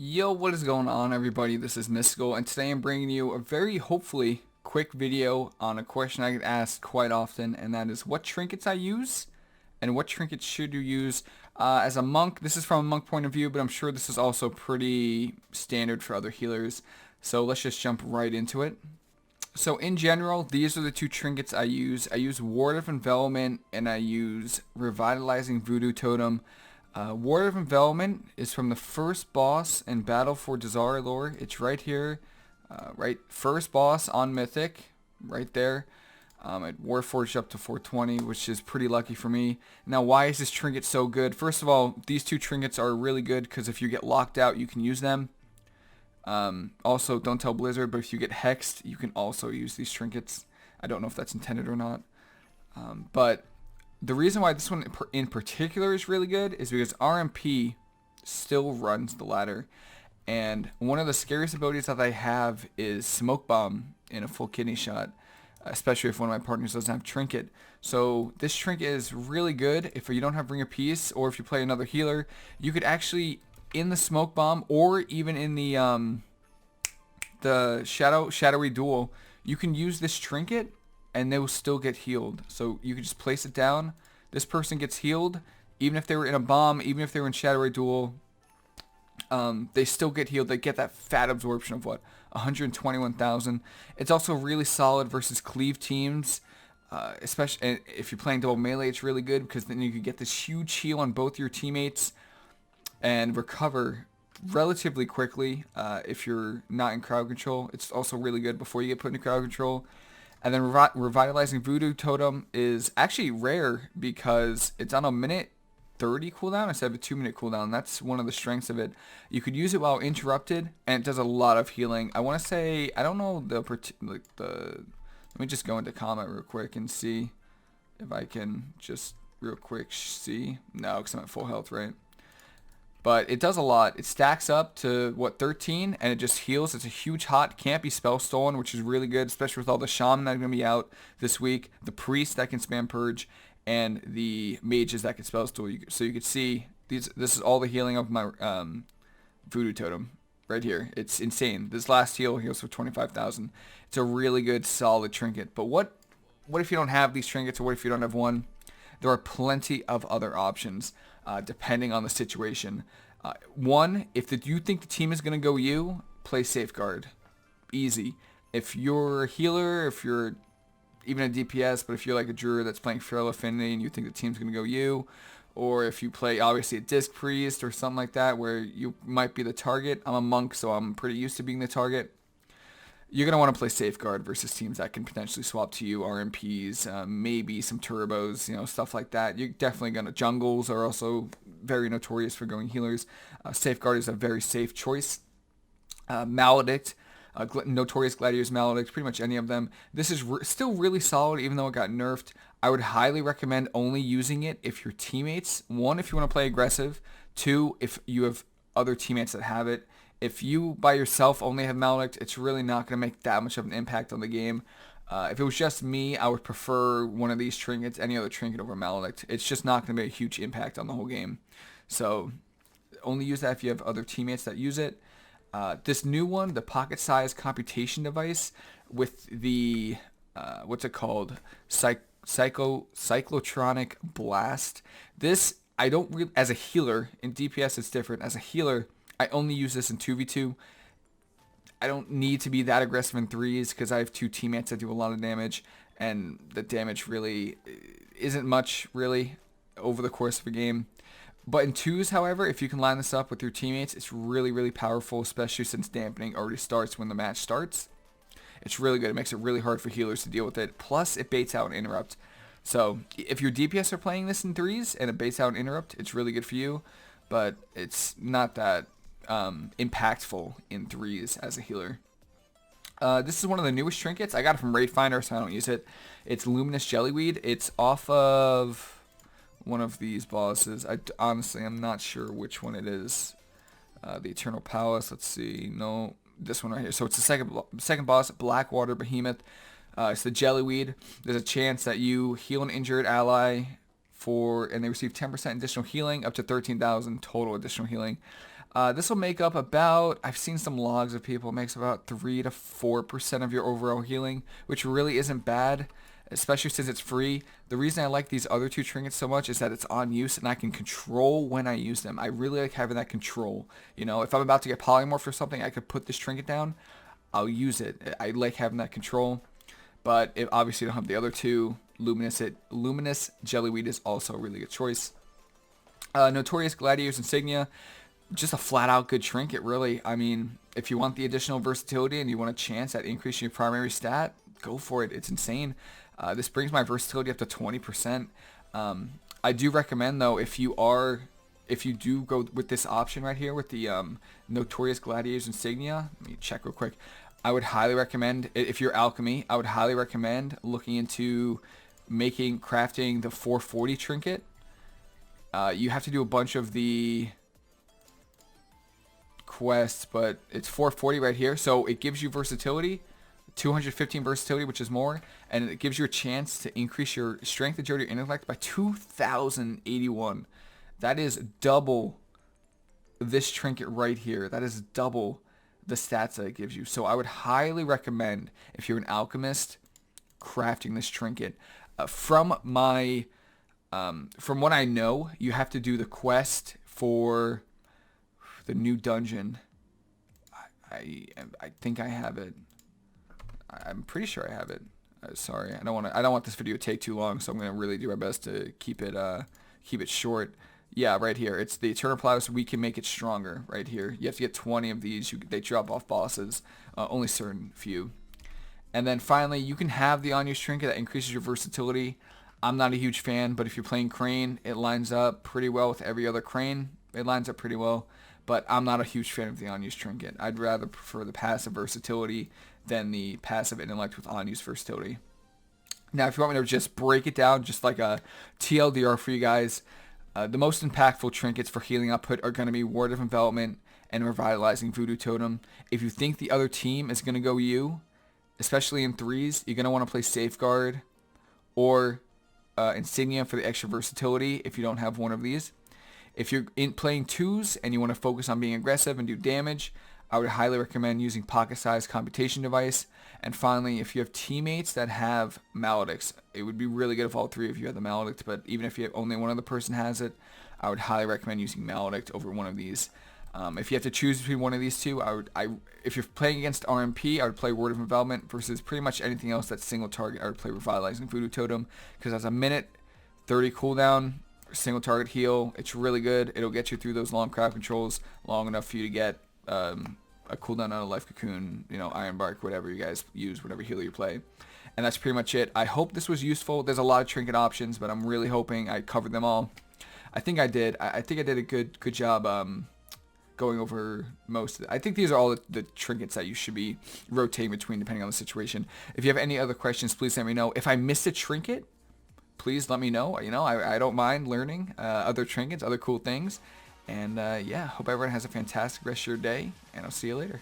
Yo, what is going on, everybody? This is Mysticall, and today I'm bringing you a very, hopefully, quick video on a question I get asked quite often, and that is what trinkets I use, and what trinkets should you use. As a monk, this is from a monk point of view, but I'm sure this is also pretty standard for other healers, so let's just jump right into it. So in general, these are the two trinkets I use. I use Ward of Envelopment, and I use Revitalizing Voodoo Totem. Ward of Envelopment is from the first boss in Battle for Desire Lore. It's right here, right first boss on Mythic, right there. It Warforged up to 420, which is pretty lucky for me. Now, why is this trinket so good? First of all, these two trinkets are really good because if you get locked out, you can use them. Also, don't tell Blizzard, but if you get hexed, you can also use these trinkets. I don't know if that's intended or not. But the reason why this one in particular is really good is because RMP still runs the ladder. And one of the scariest abilities that I have is Smoke Bomb in a full kidney shot, especially if one of my partners doesn't have Trinket. So this Trinket is really good if you don't have Ring of Peace, or if you play another healer. You could actually, in the Smoke Bomb, or even in the Shadowy Duel, you can use this Trinket and they will still get healed. So you can just place it down. This person gets healed. Even if they were in a bomb, even if they were in Shadowy Duel, they still get healed. They get that fat absorption of, what, 121,000. It's also really solid versus cleave teams. Especially if you're playing double melee, it's really good because then you can get this huge heal on both your teammates and recover relatively quickly if you're not in crowd control. It's also really good before you get put into crowd control. And then Revitalizing Voodoo Totem is actually rare because it's on a minute 30 cooldown instead of a 2-minute cooldown. That's one of the strengths of it. You could use it while interrupted, and it does a lot of healing. I want to say, I don't know let me just go into comment real quick and see if I can just real quick see. No, because I'm at full health, right? But it does a lot. It stacks up to, what, 13, and it just heals. It's a huge hot. Can't be spell stolen, which is really good, especially with all the shaman that are going to be out this week, the priest that can spam purge, and the mages that can spell steal. So you can see, this is all the healing of my Voodoo Totem right here. It's insane. This last heal heals for 25,000. It's a really good, solid trinket. But what if you don't have these trinkets, or what if you don't have one? There are plenty of other options. Depending on the situation. One, if you think the team is going to go you, play Safeguard. Easy. If you're a healer, if you're even a DPS, but if you're like a druid that's playing Feral Affinity and you think the team's going to go you, or if you play obviously a Disc Priest or something like that where you might be the target. I'm a monk, so I'm pretty used to being the target. You're going to want to play Safeguard versus teams that can potentially swap to you, RMPs, maybe some turbos, stuff like that. You're definitely going to... Jungles are also very notorious for going healers. Safeguard is a very safe choice. Maledict, Notorious, Gladiators, Maledict, pretty much any of them. This is still really solid, even though it got nerfed. I would highly recommend only using it if your teammates... One, if you want to play aggressive. Two, if you have other teammates that have it. If you, by yourself, only have Maledict, it's really not going to make that much of an impact on the game. If it was just me, I would prefer one of these trinkets, any other trinket over Maledict. It's just not going to make a huge impact on the whole game. So, only use that if you have other teammates that use it. This new one, the pocket-sized computation device with the, what's it called? Cyclotronic Blast. This, I don't really, as a healer, in DPS it's different. As a healer, I only use this in 2v2. I don't need to be that aggressive in 3s because I have two teammates that do a lot of damage, and the damage really isn't much, really, over the course of a game. But in 2s, however, if you can line this up with your teammates, it's really, really powerful, especially since dampening already starts when the match starts. It's really good. It makes it really hard for healers to deal with it. Plus, it baits out an interrupt. So, if your DPS are playing this in 3s and it baits out an interrupt, it's really good for you. But it's not that impactful in 3s as a healer. This is one of the newest trinkets. I got it from Raid Finder, so I don't use it. It's Luminous Jellyweed. It's off of one of these bosses. Honestly, I'm not sure which one it is. The Eternal Palace. Let's see. No, this one right here. So it's the second boss, Blackwater Behemoth. It's the Jellyweed. There's a chance that you heal an injured ally and they receive 10% additional healing, up to 13,000 total additional healing. This will make up about, I've seen some logs of people, it makes about 3 to 4% of your overall healing, which really isn't bad, especially since it's free. The reason I like these other two trinkets so much is that it's on use and I can control when I use them. I really like having that control. You know, if I'm about to get polymorphed or something, I could put this trinket down, I'll use it. I like having that control. But if obviously you don't have the other two, Luminous Jellyweed is also a really good choice. Notorious, Gladiators, Insignia, just a flat out good trinket, really. I mean, if you want the additional versatility and you want a chance at increasing your primary stat, go for it. It's insane. This brings my versatility up to 20%. I do recommend, though, if you do go with this option right here with the Notorious, Gladiators, Insignia, let me check real quick. I would highly recommend, if you're alchemy, I would highly recommend looking into crafting the 440 trinket. You have to do a bunch of the quests, but it's 440 right here, so it gives you versatility, 215 versatility, which is more, and it gives you a chance to increase your strength, agility, or intellect by 2081. That is double this trinket right here. That is double the stats that it gives you. So I would highly recommend, if you're an alchemist, crafting this trinket. From what I know, you have to do the quest for the new dungeon. I think I have it. I'm pretty sure I have it. Sorry, I don't want this video to take too long, so I'm gonna really do my best to keep it short. Yeah, right here. It's the Turnip Lattice. We can make it stronger. Right here. You have to get 20 of these. They drop off bosses. Only certain few. And then finally, you can have the on-use trinket that increases your versatility. I'm not a huge fan, but if you're playing Crane, it lines up pretty well with every other Crane. It lines up pretty well, but I'm not a huge fan of the on-use trinket. I'd rather prefer the passive versatility than the passive intellect with on-use versatility. Now, if you want me to just break it down, just like a TLDR for you guys, the most impactful trinkets for healing output are going to be Word of Envelopment and Revitalizing Voodoo Totem. If you think the other team is going to go you, especially in threes, you're going to want to play Safeguard or Insignia for the extra versatility if you don't have one of these. If you're playing twos and you want to focus on being aggressive and do damage, I would highly recommend using pocket-sized computation device. And finally, if you have teammates that have Maledicts, it would be really good if all three of you had the Maledict, but even if only one other person has it, I would highly recommend using Maledict over one of these. If you have to choose between one of these two, if you're playing against RMP, I would play Word of Envelopment versus pretty much anything else that's single target. I would play Revitalizing Voodoo Totem because that's a minute 30 cooldown, single target heal. It's really good. It'll get you through those long crowd controls long enough for you to get a cooldown on a Life Cocoon, Iron Bark, whatever you guys use, whatever healer you play. And that's pretty much it. I hope this was useful. There's a lot of trinket options, but I'm really hoping I covered them all. I think I did. I think I did a good job going over most of it. I think these are all the trinkets that you should be rotating between depending on the situation. If you have any other questions, please let me know. If I missed a trinket, please let me know. I don't mind learning other trinkets, other cool things. And yeah, hope everyone has a fantastic rest of your day, and I'll see you later.